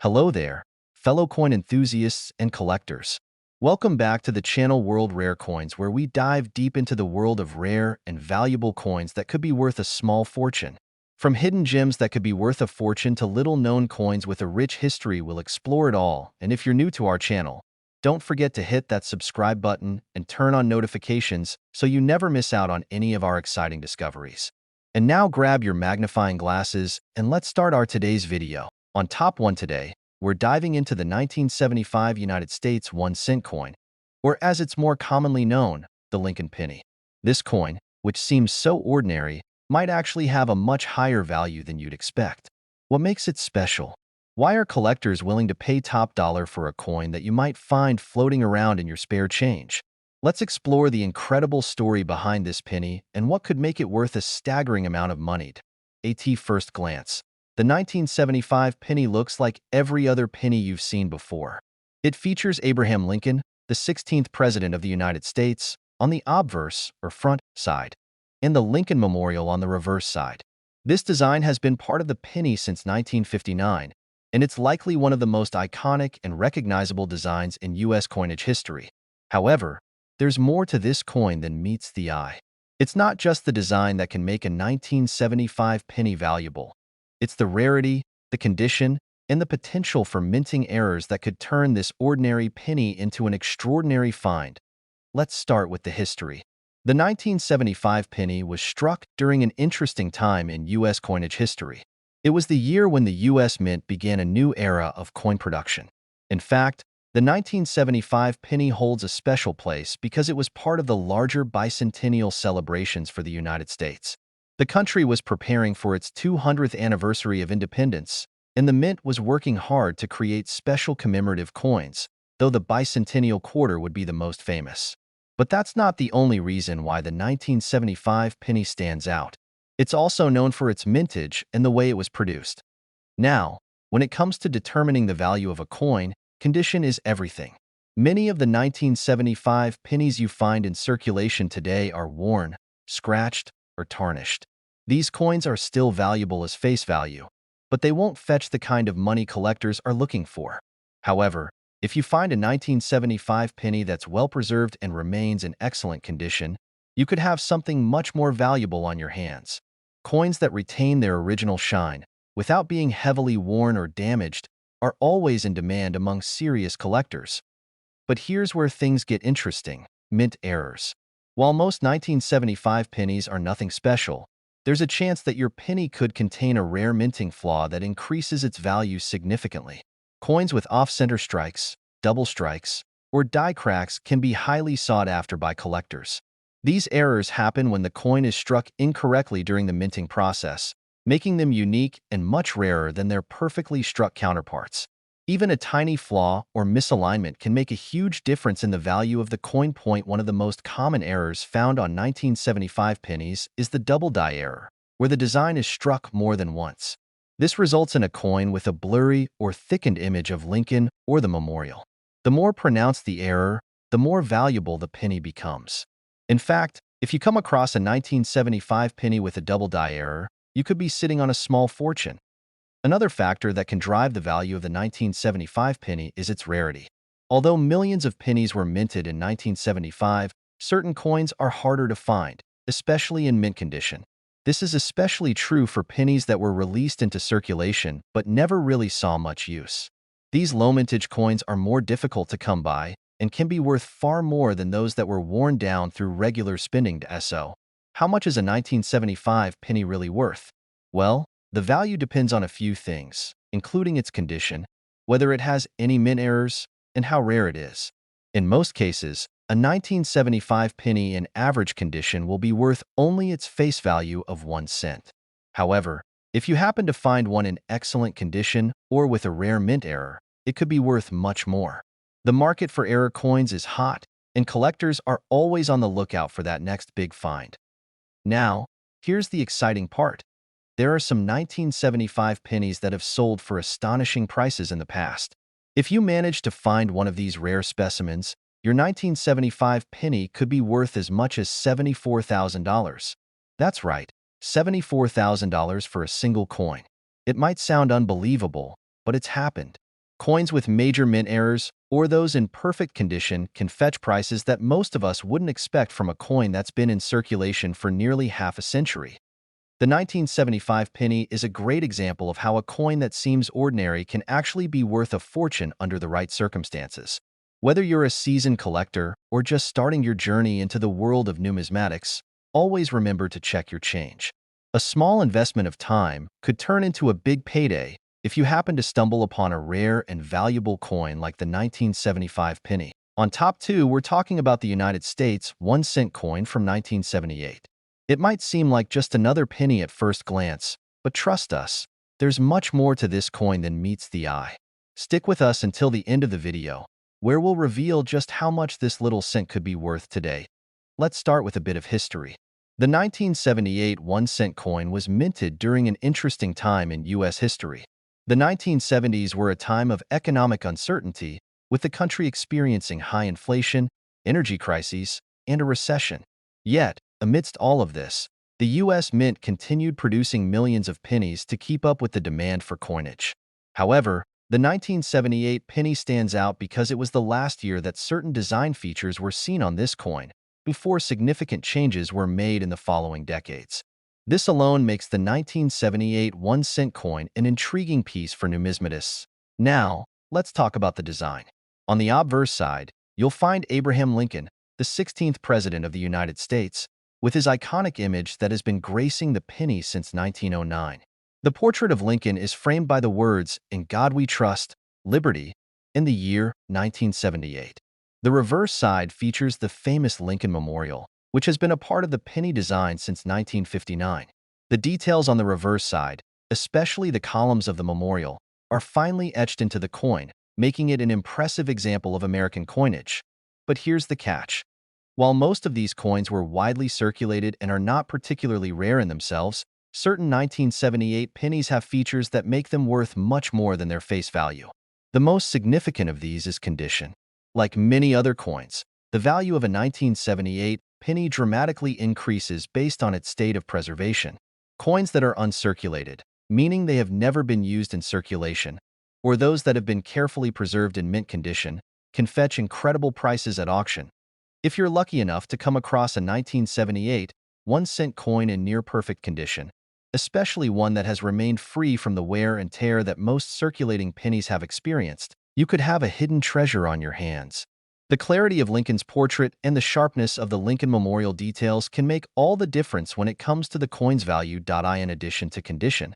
Hello there, fellow coin enthusiasts and collectors. Welcome back to the channel World Rare Coins, where we dive deep into the world of rare and valuable coins that could be worth a small fortune. From hidden gems that could be worth a fortune to little-known coins with a rich history, we'll explore it all. And if you're new to our channel, don't forget to hit that subscribe button and turn on notifications so you never miss out on any of our exciting discoveries. And now grab your magnifying glasses and let's start our today's video. On Top 1 today, we're diving into the 1975 United States 1-cent coin, or as it's more commonly known, the Lincoln penny. This coin, which seems so ordinary, might actually have a much higher value than you'd expect. What makes it special? Why are collectors willing to pay top dollar for a coin that you might find floating around in your spare change? Let's explore the incredible story behind this penny and what could make it worth a staggering amount of money. At first glance, the 1975 penny looks like every other penny you've seen before. It features Abraham Lincoln, the 16th President of the United States, on the obverse, or front, side, and the Lincoln Memorial on the reverse side. This design has been part of the penny since 1959, and it's likely one of the most iconic and recognizable designs in U.S. coinage history. However, there's more to this coin than meets the eye. It's not just the design that can make a 1975 penny valuable. It's the rarity, the condition, and the potential for minting errors that could turn this ordinary penny into an extraordinary find. Let's start with the history. The 1975 penny was struck during an interesting time in U.S. coinage history. It was the year when the U.S. Mint began a new era of coin production. In fact, the 1975 penny holds a special place because it was part of the larger bicentennial celebrations for the United States. The country was preparing for its 200th anniversary of independence, and the Mint was working hard to create special commemorative coins, though the bicentennial quarter would be the most famous. But that's not the only reason why the 1975 penny stands out. It's also known for its mintage and the way it was produced. Now, when it comes to determining the value of a coin, condition is everything. Many of the 1975 pennies you find in circulation today are worn, scratched, or tarnished. These coins are still valuable as face value, but they won't fetch the kind of money collectors are looking for. However, if you find a 1975 penny that's well-preserved and remains in excellent condition, you could have something much more valuable on your hands. Coins that retain their original shine, without being heavily worn or damaged, are always in demand among serious collectors. But here's where things get interesting: mint errors. While most 1975 pennies are nothing special, there's a chance that your penny could contain a rare minting flaw that increases its value significantly. Coins with off-center strikes, double strikes, or die cracks can be highly sought after by collectors. These errors happen when the coin is struck incorrectly during the minting process, making them unique and much rarer than their perfectly struck counterparts. Even a tiny flaw or misalignment can make a huge difference in the value of the coin. One of the most common errors found on 1975 pennies is the double die error, where the design is struck more than once. This results in a coin with a blurry or thickened image of Lincoln or the memorial. The more pronounced the error, the more valuable the penny becomes. In fact, if you come across a 1975 penny with a double die error, you could be sitting on a small fortune. Another factor that can drive the value of the 1975 penny is its rarity. Although millions of pennies were minted in 1975, certain coins are harder to find, especially in mint condition. This is especially true for pennies that were released into circulation but never really saw much use. These low-mintage coins are more difficult to come by and can be worth far more than those that were worn down through regular spending. So, how much is a 1975 penny really worth? Well, the value depends on a few things, including its condition, whether it has any mint errors, and how rare it is. In most cases, a 1975 penny in average condition will be worth only its face value of 1 cent. However, if you happen to find one in excellent condition or with a rare mint error, it could be worth much more. The market for error coins is hot, and collectors are always on the lookout for that next big find. Now, here's the exciting part. There are some 1975 pennies that have sold for astonishing prices in the past. If you manage to find one of these rare specimens, your 1975 penny could be worth as much as $74,000. That's right, $74,000 for a single coin. It might sound unbelievable, but it's happened. Coins with major mint errors, or those in perfect condition, can fetch prices that most of us wouldn't expect from a coin that's been in circulation for nearly half a century. The 1975 penny is a great example of how a coin that seems ordinary can actually be worth a fortune under the right circumstances. Whether you're a seasoned collector or just starting your journey into the world of numismatics, always remember to check your change. A small investment of time could turn into a big payday if you happen to stumble upon a rare and valuable coin like the 1975 penny. On top two, we're talking about the United States 1-cent coin from 1978. It might seem like just another penny at first glance, but trust us, there's much more to this coin than meets the eye. Stick with us until the end of the video, where we'll reveal just how much this little cent could be worth today. Let's start with a bit of history. The 1978 1-cent coin was minted during an interesting time in U.S. history. The 1970s were a time of economic uncertainty, with the country experiencing high inflation, energy crises, and a recession. Yet, amidst all of this, the U.S. Mint continued producing millions of pennies to keep up with the demand for coinage. However, the 1978 penny stands out because it was the last year that certain design features were seen on this coin, before significant changes were made in the following decades. This alone makes the 1978 1-cent coin an intriguing piece for numismatists. Now, let's talk about the design. On the obverse side, you'll find Abraham Lincoln, the 16th President of the United States, with his iconic image that has been gracing the penny since 1909. The portrait of Lincoln is framed by the words, "In God We Trust, Liberty," in the year 1978. The reverse side features the famous Lincoln Memorial, which has been a part of the penny design since 1959. The details on the reverse side, especially the columns of the memorial, are finely etched into the coin, making it an impressive example of American coinage. But here's the catch. While most of these coins were widely circulated and are not particularly rare in themselves, certain 1978 pennies have features that make them worth much more than their face value. The most significant of these is condition. Like many other coins, the value of a 1978 penny dramatically increases based on its state of preservation. Coins that are uncirculated, meaning they have never been used in circulation, or those that have been carefully preserved in mint condition, can fetch incredible prices at auction. If you're lucky enough to come across a 1978 1-cent coin in near-perfect condition, especially one that has remained free from the wear and tear that most circulating pennies have experienced, you could have a hidden treasure on your hands. The clarity of Lincoln's portrait and the sharpness of the Lincoln Memorial details can make all the difference when it comes to the coin's value. In addition to condition,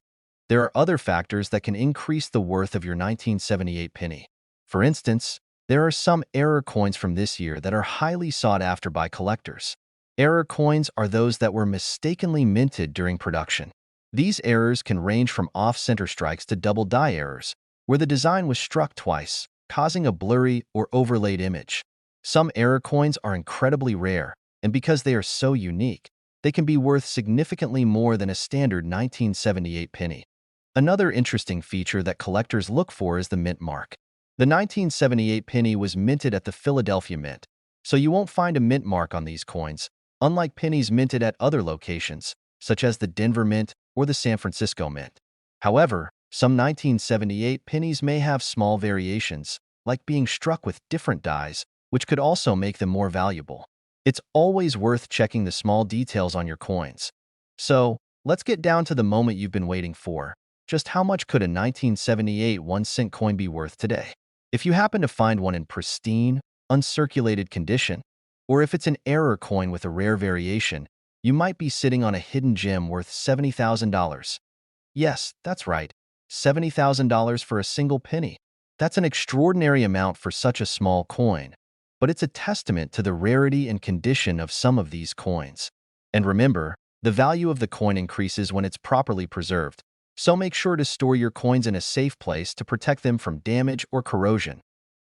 there are other factors that can increase the worth of your 1978 penny. For instance, there are some error coins from this year that are highly sought after by collectors. Error coins are those that were mistakenly minted during production. These errors can range from off-center strikes to double die errors, where the design was struck twice, causing a blurry or overlaid image. Some error coins are incredibly rare, and because they are so unique, they can be worth significantly more than a standard 1978 penny. Another interesting feature that collectors look for is the mint mark. The 1978 penny was minted at the Philadelphia Mint, so you won't find a mint mark on these coins, unlike pennies minted at other locations, such as the Denver Mint or the San Francisco Mint. However, some 1978 pennies may have small variations, like being struck with different dies, which could also make them more valuable. It's always worth checking the small details on your coins. So, let's get down to the moment you've been waiting for. Just how much could a 1978 1-cent coin be worth today? If you happen to find one in pristine, uncirculated condition, or if it's an error coin with a rare variation, you might be sitting on a hidden gem worth $70,000. Yes, that's right, $70,000 for a single penny. That's an extraordinary amount for such a small coin, but it's a testament to the rarity and condition of some of these coins. And remember, the value of the coin increases when it's properly preserved, so make sure to store your coins in a safe place to protect them from damage or corrosion.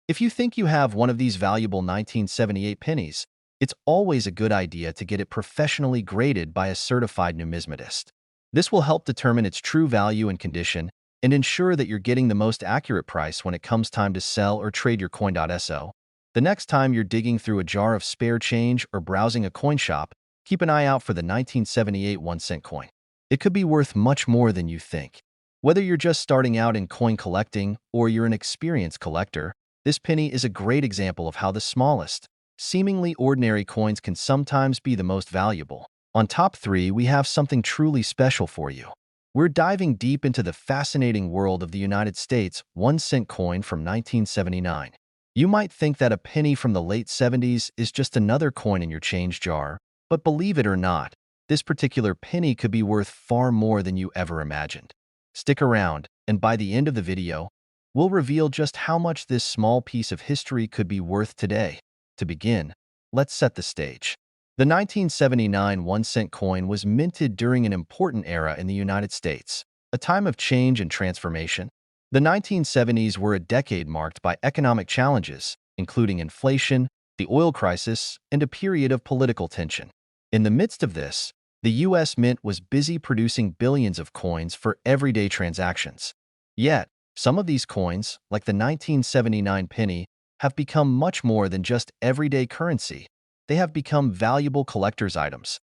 If you think you have one of these valuable 1978 pennies, it's always a good idea to get it professionally graded by a certified numismatist. This will help determine its true value and condition and ensure that you're getting the most accurate price when it comes time to sell or trade your coin. So, the next time you're digging through a jar of spare change or browsing a coin shop, keep an eye out for the 1978 1-cent coin. It could be worth much more than you think. Whether you're just starting out in coin collecting or you're an experienced collector, this penny is a great example of how the smallest, seemingly ordinary coins can sometimes be the most valuable. On top 3, we have something truly special for you. We're diving deep into the fascinating world of the United States 1-cent coin from 1979. You might think that a penny from the late 70s is just another coin in your change jar, but believe it or not, this particular penny could be worth far more than you ever imagined. Stick around, and by the end of the video, we'll reveal just how much this small piece of history could be worth today. To begin, let's set the stage. The 1979 1-cent coin was minted during an important era in the United States, a time of change and transformation. The 1970s were a decade marked by economic challenges, including inflation, the oil crisis, and a period of political tension. In the midst of this, the U.S. Mint was busy producing billions of coins for everyday transactions. Yet, some of these coins, like the 1979 penny, have become much more than just everyday currency. They have become valuable collector's items.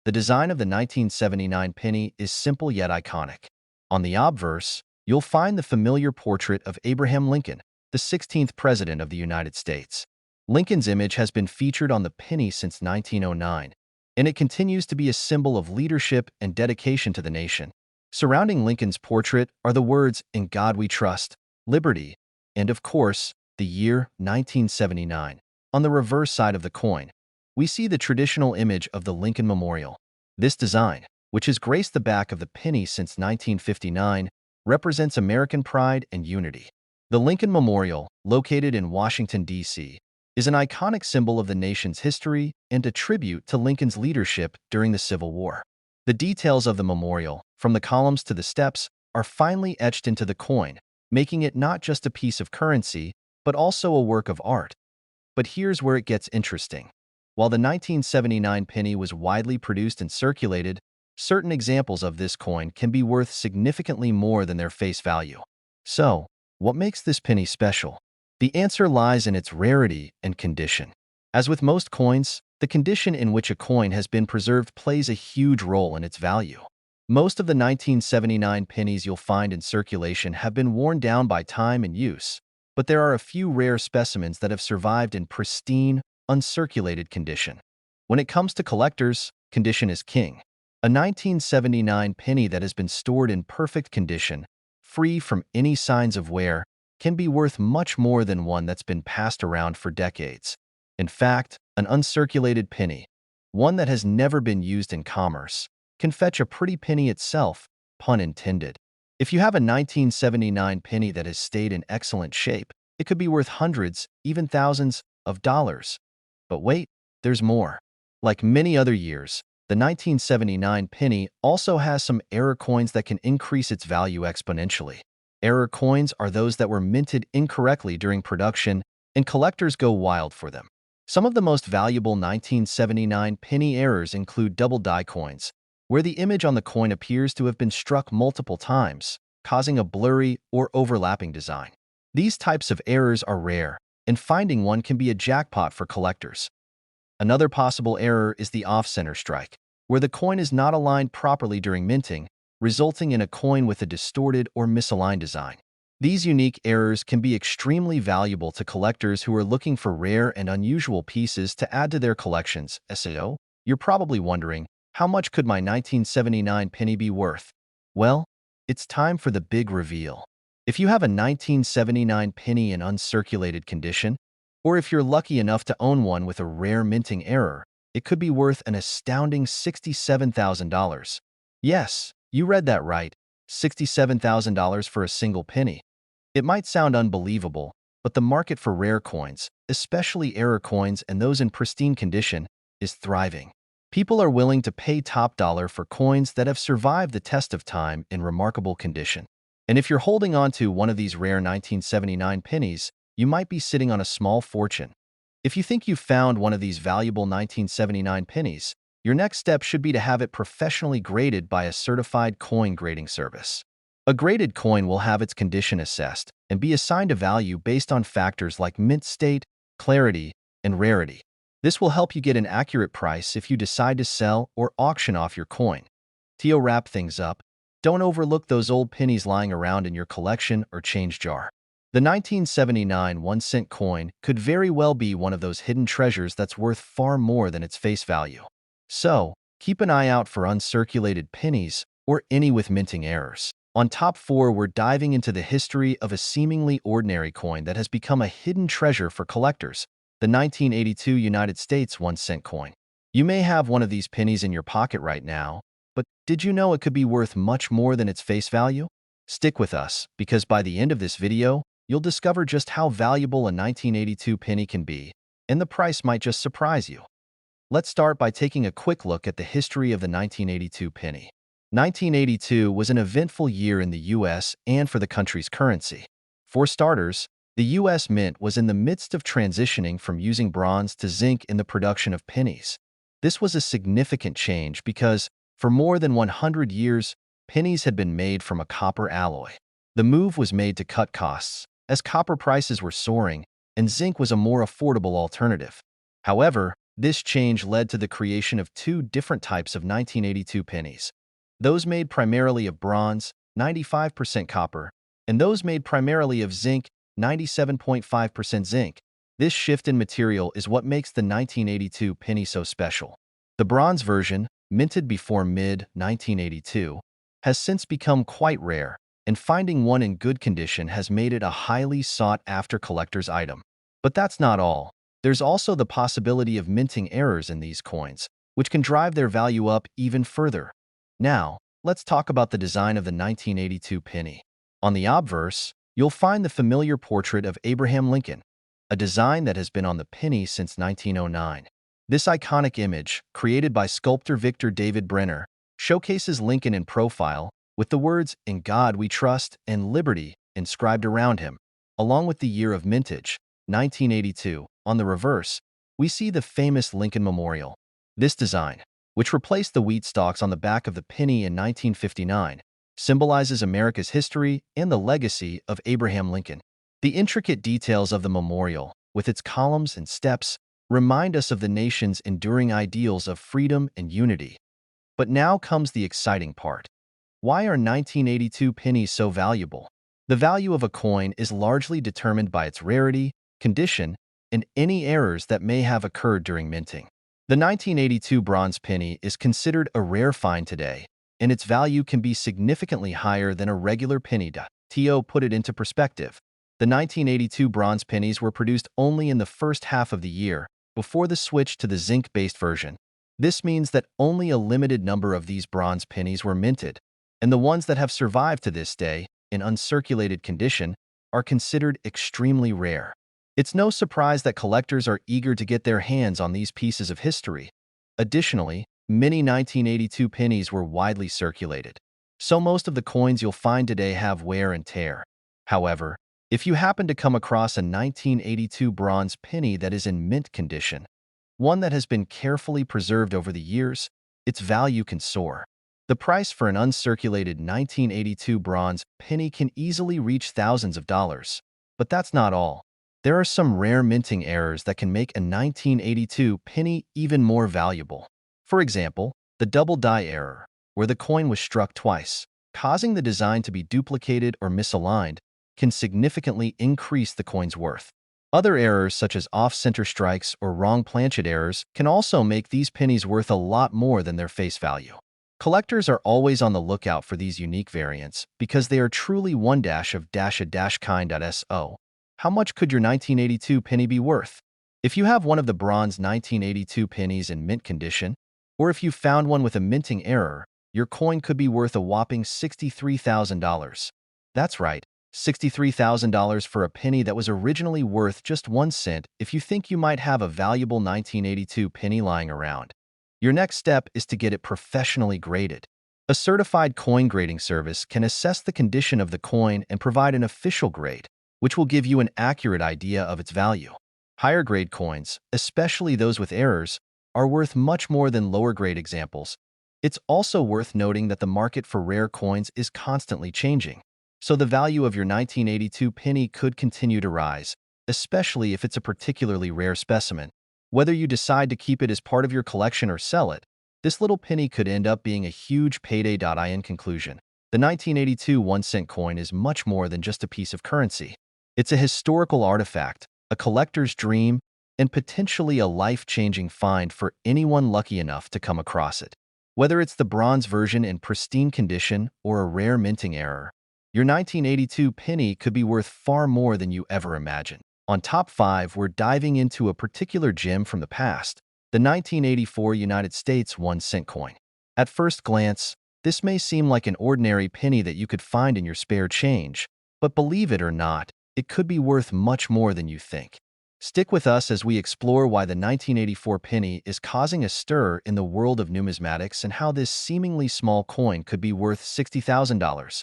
The design of the 1979 penny is simple yet iconic. On the obverse, you'll find the familiar portrait of Abraham Lincoln, the 16th President of the United States. Lincoln's image has been featured on the penny since 1909, and it continues to be a symbol of leadership and dedication to the nation. Surrounding Lincoln's portrait are the words, "In God We Trust," "Liberty," and of course, the year 1979. On the reverse side of the coin, we see the traditional image of the Lincoln Memorial. This design, which has graced the back of the penny since 1959, represents American pride and unity. The Lincoln Memorial, located in Washington, D.C., is an iconic symbol of the nation's history and a tribute to Lincoln's leadership during the Civil War. The details of the memorial, from the columns to the steps, are finely etched into the coin, making it not just a piece of currency, but also a work of art. But here's where it gets interesting. While the 1979 penny was widely produced and circulated, certain examples of this coin can be worth significantly more than their face value. So, what makes this penny special? The answer lies in its rarity and condition. As with most coins, the condition in which a coin has been preserved plays a huge role in its value. Most of the 1979 pennies you'll find in circulation have been worn down by time and use, but there are a few rare specimens that have survived in pristine, uncirculated condition. When it comes to collectors, condition is king. A 1979 penny that has been stored in perfect condition, free from any signs of wear, can be worth much more than one that's been passed around for decades. In fact, an uncirculated penny, one that has never been used in commerce, can fetch a pretty penny itself, pun intended. If you have a 1979 penny that has stayed in excellent shape, it could be worth hundreds, even thousands, of dollars. But wait, there's more. Like many other years, the 1979 penny also has some error coins that can increase its value exponentially. Error coins are those that were minted incorrectly during production, and collectors go wild for them. Some of the most valuable 1979 penny errors include double die coins, where the image on the coin appears to have been struck multiple times, causing a blurry or overlapping design. These types of errors are rare, and finding one can be a jackpot for collectors. Another possible error is the off-center strike, where the coin is not aligned properly during minting, resulting in a coin with a distorted or misaligned design. These unique errors can be extremely valuable to collectors who are looking for rare and unusual pieces to add to their collections. So, you're probably wondering, how much could my 1979 penny be worth? Well, it's time for the big reveal. If you have a 1979 penny in uncirculated condition, or if you're lucky enough to own one with a rare minting error, it could be worth an astounding $67,000. Yes, you read that right, $67,000 for a single penny. It might sound unbelievable, but the market for rare coins, especially error coins and those in pristine condition, is thriving. People are willing to pay top dollar for coins that have survived the test of time in remarkable condition. And if you're holding on to one of these rare 1979 pennies, you might be sitting on a small fortune. If you think you've found one of these valuable 1979 pennies, your next step should be to have it professionally graded by a certified coin grading service. A graded coin will have its condition assessed and be assigned a value based on factors like mint state, clarity, and rarity. This will help you get an accurate price if you decide to sell or auction off your coin. To wrap things up, don't overlook those old pennies lying around in your collection or change jar. The 1979 1-cent coin could very well be one of those hidden treasures that's worth far more than its face value. So, keep an eye out for uncirculated pennies or any with minting errors. On top 4, we're diving into the history of a seemingly ordinary coin that has become a hidden treasure for collectors, the 1982 United States 1-cent coin. You may have one of these pennies in your pocket right now, but did you know it could be worth much more than its face value? Stick with us, because by the end of this video, you'll discover just how valuable a 1982 penny can be, and the price might just surprise you. Let's start by taking a quick look at the history of the 1982 penny. 1982 was an eventful year in the US and for the country's currency. For starters, the US Mint was in the midst of transitioning from using bronze to zinc in the production of pennies. This was a significant change because, for more than 100 years, pennies had been made from a copper alloy. The move was made to cut costs, as copper prices were soaring and zinc was a more affordable alternative. However, this change led to the creation of two different types of 1982 pennies: those made primarily of bronze, 95% copper, and those made primarily of zinc, 97.5% zinc. This shift in material is what makes the 1982 penny so special. The bronze version, minted before mid-1982, has since become quite rare, and finding one in good condition has made it a highly sought-after collector's item. But that's not all. There's also the possibility of minting errors in these coins, which can drive their value up even further. Now, let's talk about the design of the 1982 penny. On the obverse, you'll find the familiar portrait of Abraham Lincoln, a design that has been on the penny since 1909. This iconic image, created by sculptor Victor David Brenner, showcases Lincoln in profile, with the words "In God We Trust" and "Liberty" inscribed around him, along with the year of mintage, 1982. On the reverse, we see the famous Lincoln Memorial. This design, which replaced the wheat stalks on the back of the penny in 1959, symbolizes America's history and the legacy of Abraham Lincoln. The intricate details of the memorial, with its columns and steps, remind us of the nation's enduring ideals of freedom and unity. But now comes the exciting part. Why are 1982 pennies so valuable? The value of a coin is largely determined by its rarity, condition, and any errors that may have occurred during minting. The 1982 bronze penny is considered a rare find today, and its value can be significantly higher than a regular penny. To put it into perspective, the 1982 bronze pennies were produced only in the first half of the year, before the switch to the zinc-based version. This means that only a limited number of these bronze pennies were minted, and the ones that have survived to this day, in uncirculated condition, are considered extremely rare. It's no surprise that collectors are eager to get their hands on these pieces of history. Additionally, many 1982 pennies were widely circulated, so most of the coins you'll find today have wear and tear. However, if you happen to come across a 1982 bronze penny that is in mint condition, one that has been carefully preserved over the years, its value can soar. The price for an uncirculated 1982 bronze penny can easily reach thousands of dollars. But that's not all. There are some rare minting errors that can make a 1982 penny even more valuable. For example, the double die error, where the coin was struck twice, causing the design to be duplicated or misaligned, can significantly increase the coin's worth. Other errors such as off-center strikes or wrong planchet errors can also make these pennies worth a lot more than their face value. Collectors are always on the lookout for these unique variants because they are truly one dash of dash a dash kind. So, how much could your 1982 penny be worth? If you have one of the bronze 1982 pennies in mint condition, or if you found one with a minting error, your coin could be worth a whopping $63,000. That's right, $63,000 for a penny that was originally worth just 1 cent. If you think you might have a valuable 1982 penny lying around, your next step is to get it professionally graded. A certified coin grading service can assess the condition of the coin and provide an official grade, which will give you an accurate idea of its value. Higher grade coins, especially those with errors, are worth much more than lower grade examples. It's also worth noting that the market for rare coins is constantly changing, so the value of your 1982 penny could continue to rise, especially if it's a particularly rare specimen. Whether you decide to keep it as part of your collection or sell it, this little penny could end up being a huge payday. In conclusion, The 1982 1-cent coin is much more than just a piece of currency. It's a historical artifact, a collector's dream, and potentially a life-changing find for anyone lucky enough to come across it. Whether it's the bronze version in pristine condition or a rare minting error, your 1982 penny could be worth far more than you ever imagined. On Top 5, we're diving into a particular gem from the past, the 1984 United States 1-cent coin. At first glance, this may seem like an ordinary penny that you could find in your spare change, but believe it or not, it could be worth much more than you think. Stick with us as we explore why the 1984 penny is causing a stir in the world of numismatics and how this seemingly small coin could be worth $60,000.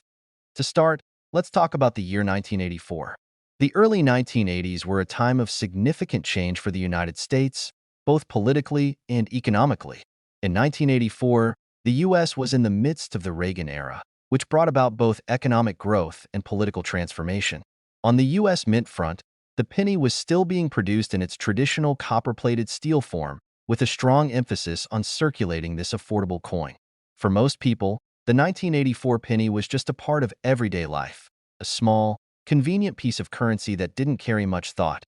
To start, let's talk about the year 1984. The early 1980s were a time of significant change for the United States, both politically and economically. In 1984, the U.S. was in the midst of the Reagan era, which brought about both economic growth and political transformation. On the U.S. mint front, the penny was still being produced in its traditional copper-plated steel form, with a strong emphasis on circulating this affordable coin. For most people, the 1984 penny was just a part of everyday life, a small, convenient piece of currency that didn't carry much thought.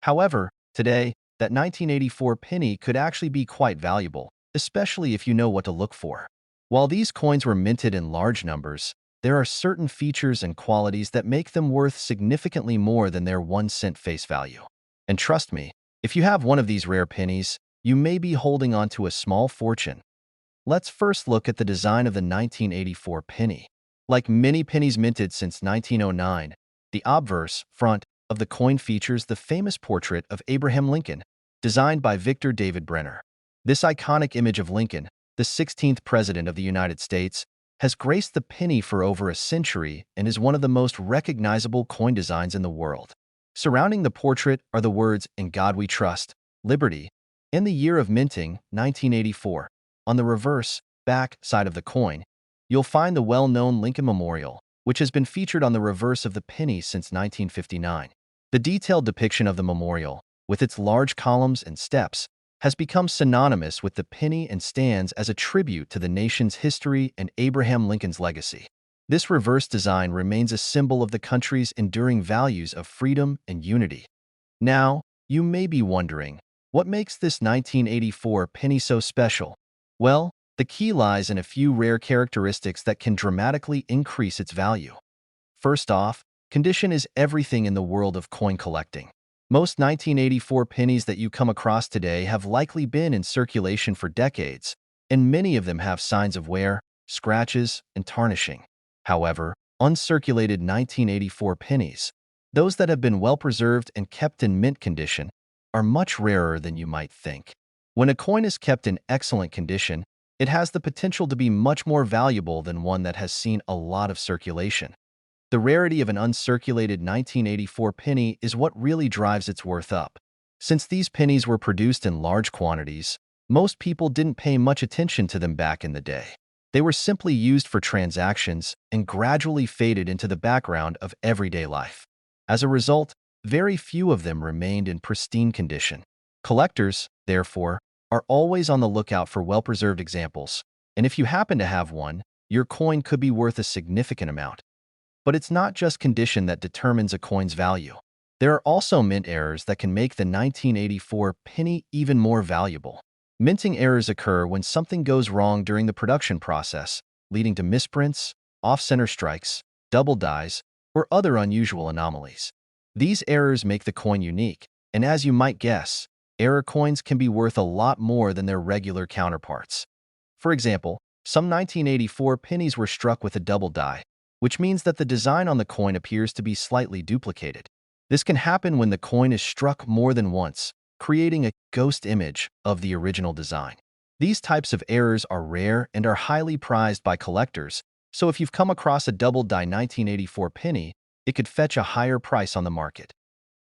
However, today, that 1984 penny could actually be quite valuable, especially if you know what to look for. While these coins were minted in large numbers, there are certain features and qualities that make them worth significantly more than their 1-cent face value. And trust me, if you have one of these rare pennies, you may be holding on to a small fortune. Let's first look at the design of the 1984 penny. Like many pennies minted since 1909, the obverse front of the coin features the famous portrait of Abraham Lincoln, designed by Victor David Brenner. This iconic image of Lincoln, the 16th President of the United States, has graced the penny for over a century and is one of the most recognizable coin designs in the world. Surrounding the portrait are the words "In God We Trust," "Liberty," and the year of minting, 1984. On the reverse, back side of the coin, you'll find the well-known Lincoln Memorial, which has been featured on the reverse of the penny since 1959. The detailed depiction of the memorial, with its large columns and steps, has become synonymous with the penny and stands as a tribute to the nation's history and Abraham Lincoln's legacy. This reverse design remains a symbol of the country's enduring values of freedom and unity. Now, you may be wondering, what makes this 1984 penny so special? Well, the key lies in a few rare characteristics that can dramatically increase its value. First off, condition is everything in the world of coin collecting. Most 1984 pennies that you come across today have likely been in circulation for decades, and many of them have signs of wear, scratches, and tarnishing. However, uncirculated 1984 pennies, those that have been well preserved and kept in mint condition, are much rarer than you might think. When a coin is kept in excellent condition, it has the potential to be much more valuable than one that has seen a lot of circulation. The rarity of an uncirculated 1984 penny is what really drives its worth up. Since these pennies were produced in large quantities, most people didn't pay much attention to them back in the day. They were simply used for transactions and gradually faded into the background of everyday life. As a result, very few of them remained in pristine condition. Collectors, therefore, are always on the lookout for well-preserved examples, and if you happen to have one, your coin could be worth a significant amount. But it's not just condition that determines a coin's value. There are also mint errors that can make the 1984 penny even more valuable. Minting errors occur when something goes wrong during the production process, leading to misprints, off-center strikes, double dies, or other unusual anomalies. These errors make the coin unique, and as you might guess, error coins can be worth a lot more than their regular counterparts. For example, some 1984 pennies were struck with a double die, which means that the design on the coin appears to be slightly duplicated. This can happen when the coin is struck more than once, creating a ghost image of the original design. These types of errors are rare and are highly prized by collectors, so if you've come across a double-die 1984 penny, it could fetch a higher price on the market.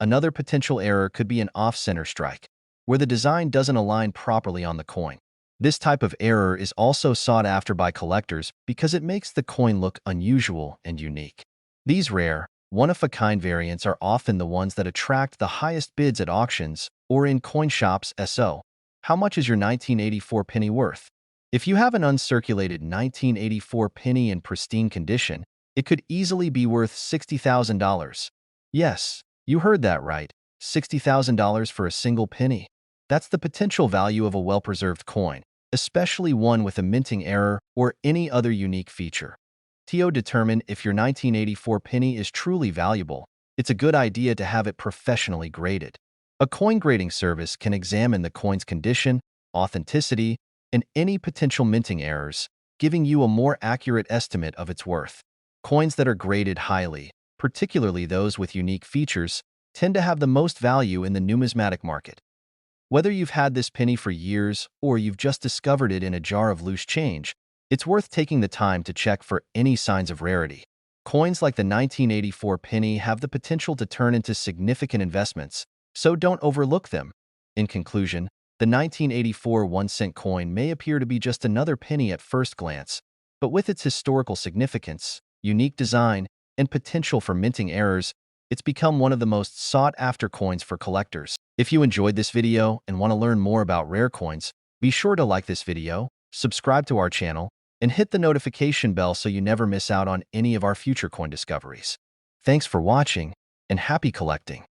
Another potential error could be an off-center strike, where the design doesn't align properly on the coin. This type of error is also sought after by collectors because it makes the coin look unusual and unique. These rare, one-of-a-kind variants are often the ones that attract the highest bids at auctions or in coin shops. So, how much is your 1984 penny worth? If you have an uncirculated 1984 penny in pristine condition, it could easily be worth $60,000. Yes, you heard that right. $60,000 for a single penny. That's the potential value of a well-preserved coin, especially one with a minting error or any other unique feature. To determine if your 1984 penny is truly valuable, it's a good idea to have it professionally graded. A coin grading service can examine the coin's condition, authenticity, and any potential minting errors, giving you a more accurate estimate of its worth. Coins that are graded highly, particularly those with unique features, tend to have the most value in the numismatic market. Whether you've had this penny for years or you've just discovered it in a jar of loose change, it's worth taking the time to check for any signs of rarity. Coins like the 1984 penny have the potential to turn into significant investments, so don't overlook them. In conclusion, the 1984 1-cent coin may appear to be just another penny at first glance, but with its historical significance, unique design, and potential for minting errors, it's become one of the most sought-after coins for collectors. If you enjoyed this video and want to learn more about rare coins, be sure to like this video, subscribe to our channel, and hit the notification bell so you never miss out on any of our future coin discoveries. Thanks for watching, and happy collecting!